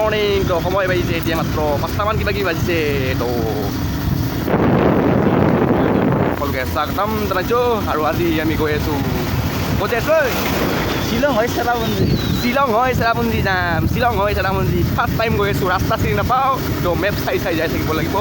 Morning তো সময় বাজিছে এতিয়া মাত্ৰ 5টামান কিবা কিবি বাজিছে তো সকলোকে স্বাগতম জনাইছোঁ আৰু আজি আমি গৈ আছোঁ ক'ত আছোঁ শ্বিলং হয় চেৰাপুঞ্জি যাম শ্বিলং হয় চেৰাপুঞ্জি ফাৰ্ষ্ট টাইম গৈ আছোঁ ৰাস্তা চিনি নাপাওঁ তো মেপ চাই যাই থাকিব লাগিব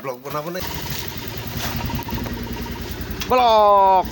ব্লগ বনাব নে ব্লগ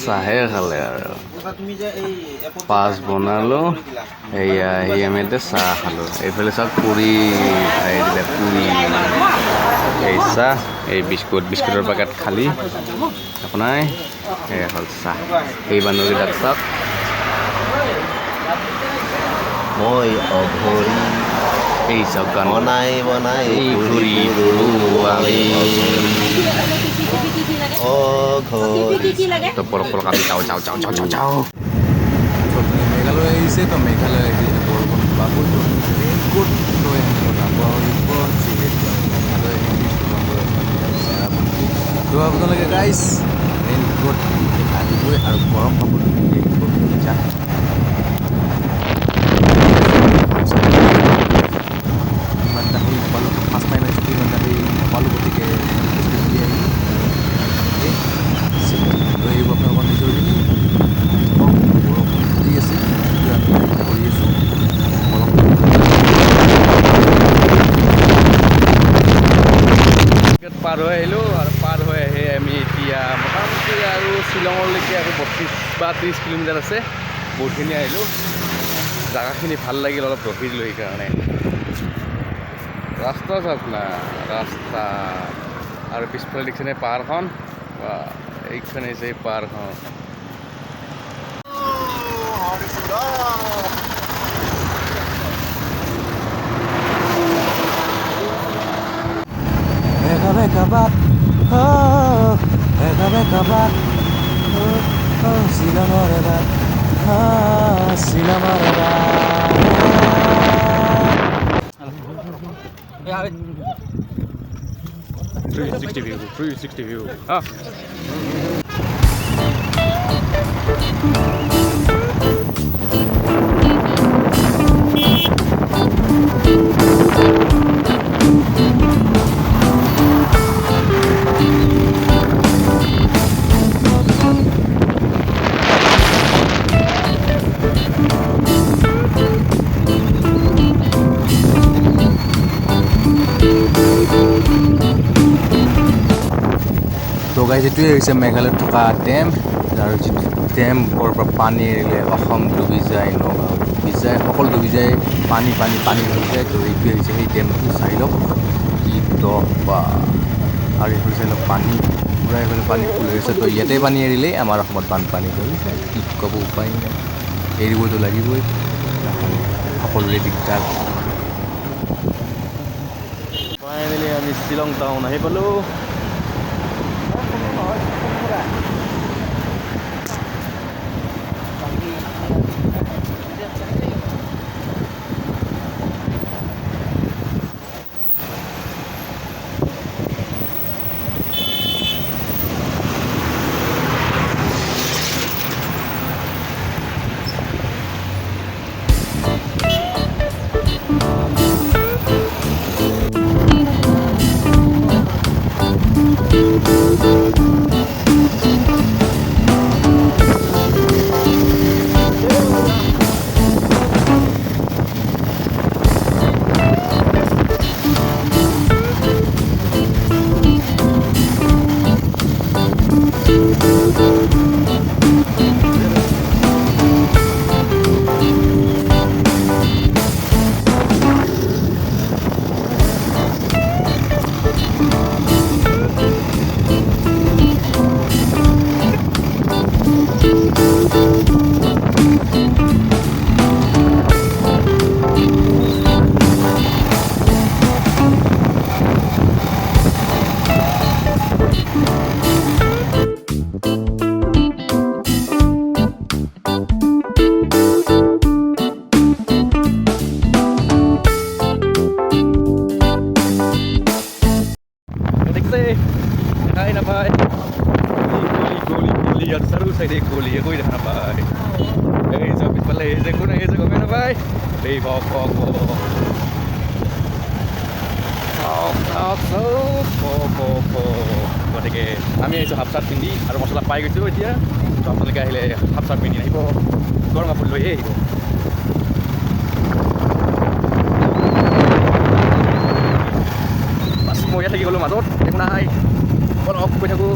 চাহে খালে আৰু পাঁচ বনালোঁ এয়া আমি এতিয়া চাহ খালোঁ এইফালে চাহ পুৰি খাই দিলে পুৰি এই চাহ এই বিস্কুটৰ পেকেট খালি আপোনাৰ এয়া হ'ল চাহ এই বান্ধৱীবিলাক চাওক মই অঘৰি এই চাওক গান বনাই ঘূৰি তো পলক আমি যাওঁ মেঘালয় আহিছে তো মেঘালয় আহি বৰষুণ বা ৰেইনকোট লৈ আহিব লাগিব যিহেতু মেঘালয় চেৰাপুঞ্জি তো আপোনালোকে গাইজ ৰেইনকোট আনিবই আৰু গৰম কাপোৰ ৰেইনকোট যাম ইমান দাহি নাপালোঁ ফাৰ্ষ্ট টাইম আহিছোঁ ইমান দাহি নাপালোঁ গতিকে লৈ আহিব আপোনালোকৰ নিজৰ বৰষুণ দি আছে আমি কৰি আছোঁ পাৰ হৈ আহিলোঁ আৰু পাৰ হৈ আহি আমি এতিয়া মোটামুটি আৰু শ্বিলঙলৈকে আৰু 32 বা 30 কিলোমিটাৰ আছে বহুতখিনি আহিলোঁ জেগাখিনি ভাল লাগিল অলপ ৰখিলোঁ সেইকাৰণে ৰাস্তা চাওক না ৰাস্তা আৰু পিছফালে দেখিছেনে পাহাৰখন এইখন হৈছে পাহাৰখন Megabak, Free 60 view. তো গাইজ এইটোৱে হৈছে মেঘালয়ত থকা ডেম আৰু যিটো ডেমৰ পৰা পানী এৰিলে অসম ডুবি যায় নগাঁও ডুবি যায় সকলো ডুবি যায় পানী হৈ যায় তো এইটোৱে হৈছে সেই ডেমটো চাই লওক কি দ বা আৰু এইফালে চাই লওক পানী পূৰা এইফালে পানী ফুল হৈছে তো ইয়াতে পানী এৰিলেই আমাৰ অসমত বানপানী হৈ যায় কি ক'ব উপায় নাই এৰিবতো লাগিবই সকলোৰে দিগদাৰ ফাইনেলি আমি শ্বিলং টাউন আহি পালোঁ ইয়াত চাৰিও চাইডে কুঁৱলীয়ে কৈ দেখা নাপায় এই যে পিছফালে এই যে কোন আহি আছে গমেই নাপায় এই হওক হওক গতিকে আমি আহিছোঁ হাফ চাৰ্ট পিন্ধি আৰু মছলা পাই গৈছোঁ এতিয়া আপোনালোকে আহিলে হাফ চাৰ্ট পিন্ধি আহিব গৰম কাপোৰ লৈহে আহিব বাছ মই ইয়াত থাকি গ'লোঁ মাজত একো নাই অলপ কৈ থাকোঁ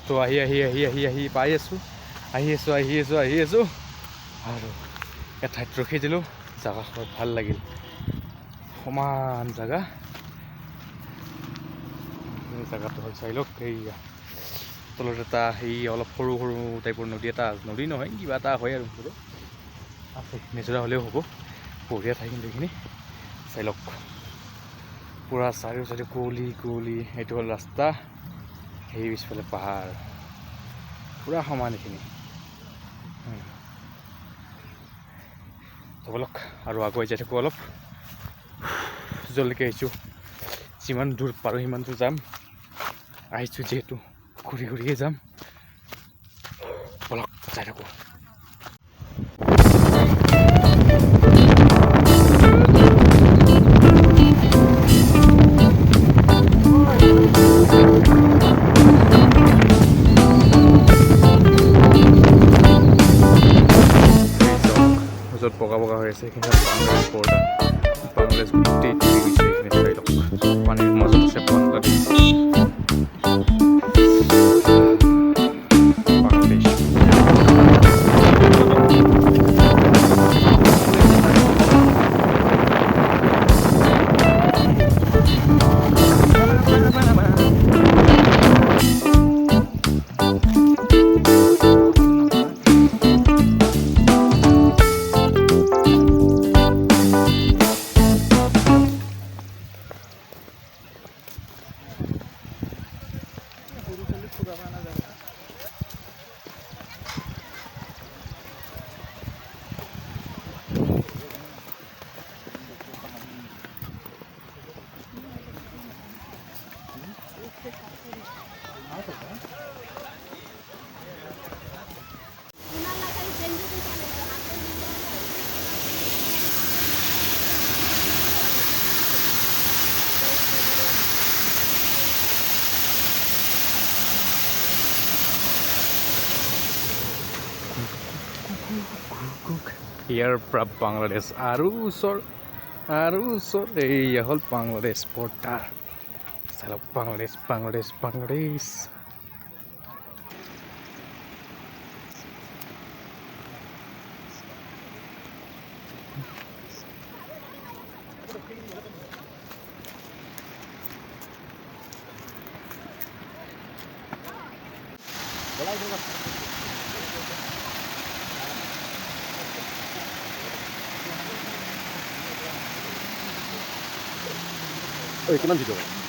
তো আহি পাই আছোঁ আহি আছোঁ আৰু এঠাইত ৰখি দিলোঁ জেগাখন ভাল লাগিল সমান জেগাটো হ'ল চাই লওক এইয়া তলত এটা সেই অলপ সৰু সৰু টাইপৰ নদী এটা নদী নহয় কিবা এটা হয় আৰু আছে নিজৰা হ'লেও হ'ব বঢ়িয়া ঠাই কিন্তু এইখিনি চাই লওক পূৰা চাৰিও চাইডে কুঁৱলী এইটো হ'ল ৰাস্তা সেই পিছফালে পাহাৰ পূৰা সমান এইখিনি ব'লক আৰু আগুৱাই যাই থাকোঁ অলপ য'লৈকে আহিছোঁ যিমান দূৰ পাৰোঁ সিমান দূৰ যাম আহিছোঁ যিহেতু ঘূৰিয়ে যাম ব'লক যাই থাকোঁ য'ত বগা হৈ আছে সেইখিনি বাংলাদেশ বৰ্ডাৰ বাংলাদেশ গোটেই ডুবি গৈছে এইখিনি চাই লওক পানীৰ মাজত আছে বাংলাদেশ ইয়াৰ পৰা বাংলাদেশ আৰু ওচৰ এয়া হ'ল বাংলাদেশ বৰ্ডাৰ চালক বাংলাদেশ ঐ কিমান ভিডিঅ'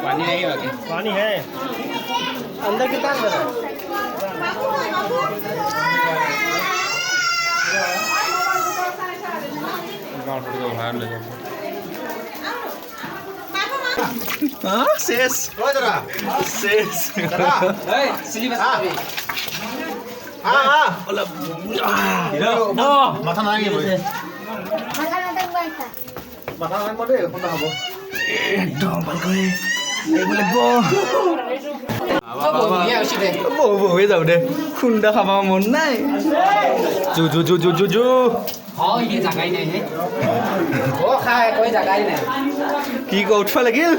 पानी नहीं है पानी है अंदर कितना अंदर है শেষ শেষ মাথা নালাগিব মাথা নালাগিব দেই কোনটা হ'ব একদম ভালকৈ লাগিব হৈ যাওঁ দে খুন্দা খাব মন নাই জু জু জু জু জু জু কি ক উঠবা লাগিল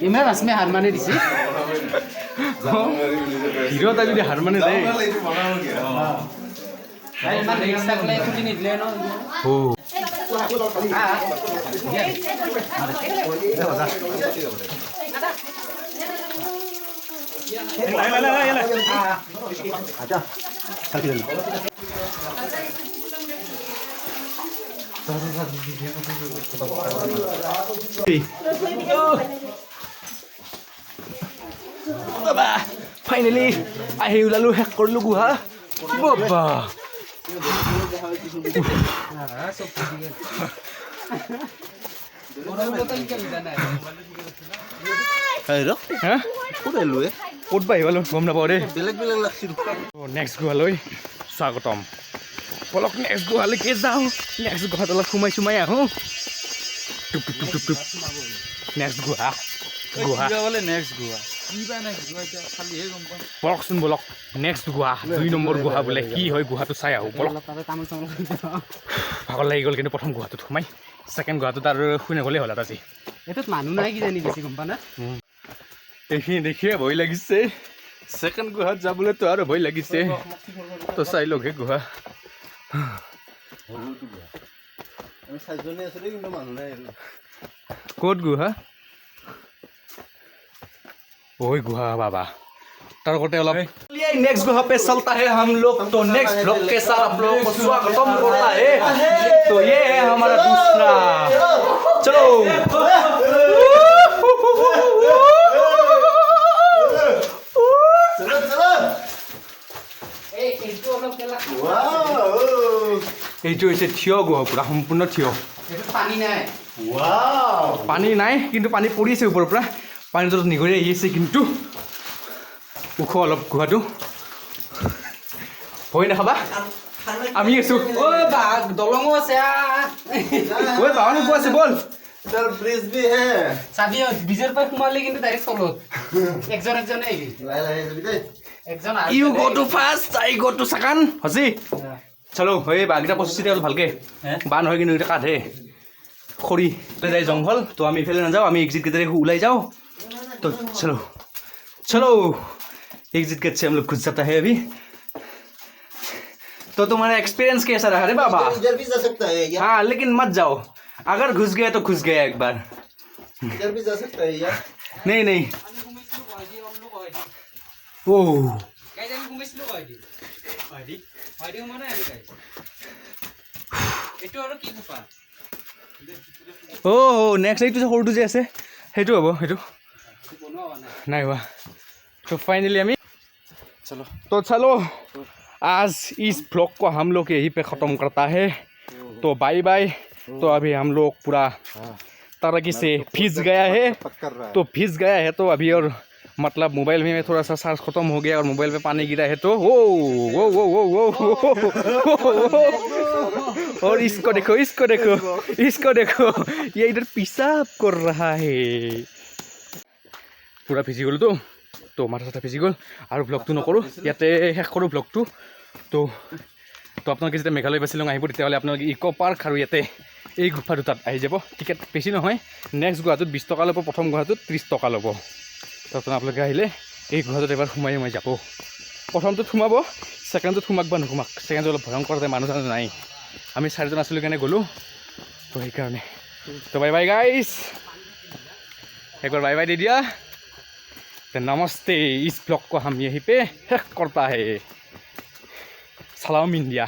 ইমৰান আসমে হাৰ মানে দিছে হিৰো এটা যদি হাৰ মানে দেই ইমান ৰিক্স থাকলে খুলি নিদিলে ন বাবা ফাইনেলি আহি ওলালো শেষ কৰিলো গুহা বাবা ক'ত বা আহিব গম নাপাওঁ দেই বেলেগ বেলেগ লাগছিল নেক্সট গুহালৈ স্বাগতম বলক নেক্সট গুহালৈকে যাওঁ নেক্সট গুহাত অলপ সোমাই সোমাই আহোঁ টুপ টুপ টুপ টুপ নেক্সট গুহা গুহা নেক্সট গোৱা বলকচোন বলক নেক্সট গুহা 2 নম্বৰ গুহা বোলে কি হয় গুহাটো চাই আহোঁ বলক ভাগৰ লাগি গ'ল কিন্তু প্ৰথম গুহাটোত সোমাই ছেকেণ্ড গুহাটোত আৰু শুই নগ'লেই হ'ল আজি এইটোত মানুহ নাই কিজানি বেছি গম পা না এইখিনি দেখিয়ে ভয় লাগিছে ছেকেণ্ড গুহাত যাবলৈতো আৰু ভয় লাগিছে তো চাই লওক সেই গুহা আমি চাৰিজনী আছিলোঁ কিন্তু মানুহ নাই ক'ত গুহা ओए गुहा बाबा तार कोटे अलग ये नेक्स्ट गुहा पे चलता है हम लोग तो नेक्स्ट ब्लॉग के साथ आप लोगों को स्वागतम करता है तो ये है हमारा दूसरा चलो এইটো হৈছে থিয় গুহা পুৰা সম্পূৰ্ণ থিয় পানী নাই কিন্তু পানী পৰিছে ওপৰৰ পৰা পানীৰ তলত নিগৰি আহি আছে কিন্তু ওখ অলপ গুহাটো ভয় নাখাবা আমি আছো দলঙো আছে ঐ বাগানো পোৱা আছে বল তাৰ ব্ৰিজ বি হে চাবি বিজৰ পৰা সোমালে কিন্তু ডাইৰেক্ট তলত একজন একজনে আহিবি লাহে লাহে যাবি দেই একজন you go to first I go to second হজি চলো এই বাঘকেইটা পঁচিছতে অলপ ভালকৈ বান নহয় কিন্তু এইটা কাঠে খৰি যায় জংঘল তো আমি ইফালে নাযাওঁ আমি এক্সিট কেইটাৰে ওলাই যাওঁ तो चलो चलो एग्जिट गेट से हम लोग घुस जाता है अभी तो तुम्हारा एक्सपीरियंस कैसा रहा रे बाबा इधर भी जा सकता है यार हाँ लेकिन मत जाओ अगर घुस गया तो घुस गया एक बार इधर भी जा सकता है यार नहीं नहीं ओ नेक्स्ट এইটো যে সৰুটো যে আছে সেইটো হ'ব সেইটো নাই হোৱা তো ফাইনেলি আমি तो चलो आज इस ब्लॉग को हम लोग यहीं पे ख़त्म करता है तो बाय बाय तो अभी हम लोग पूरा तरह से भीज गया है तो अभी और मतलब मोबाइल में थोड़ा सा चार्ज खत्म हो गया और मोबाइल पे पानी गिरा है तो वो और इसको देखो ये इधर पेशाब कर रहा है पूरा भिजी गल तो माथा चाथा भिजी गल और ब्लॉगटो नकरो इते शेष करो ब्लॉगटो तो आपलोके जो मेघालय बा शिलং आहिब तेतियाह'ले आपलोके इको पार्क और इते এই গুফা দুটাত আহি যাব টিকেট বেছি নহয় নেক্সট গুৱাহাটীত 20 টকা ল'ব প্ৰথম গুৱাহাটীত 30 টকা ল'ব তো আপোনালোকে আহিলে এই গুহাটোত এবাৰ সোমাই যাব প্ৰথমটোত সোমাব ছেকেণ্ডটোত সোমাক বা নোসোমাক ছেকেণ্ডটো অলপ ভয়ংকৰ মানুহ জানো নাই আমি চাৰিজন আছিলোঁ কাৰণে গ'লোঁ তো সেইকাৰণে তো বাই বাই গাইজ একবাৰ बाय बाय दे दिया तो नमस्ते इस ब्लॉग को हम यहीं पे शेष करता है सलाम इंडिया।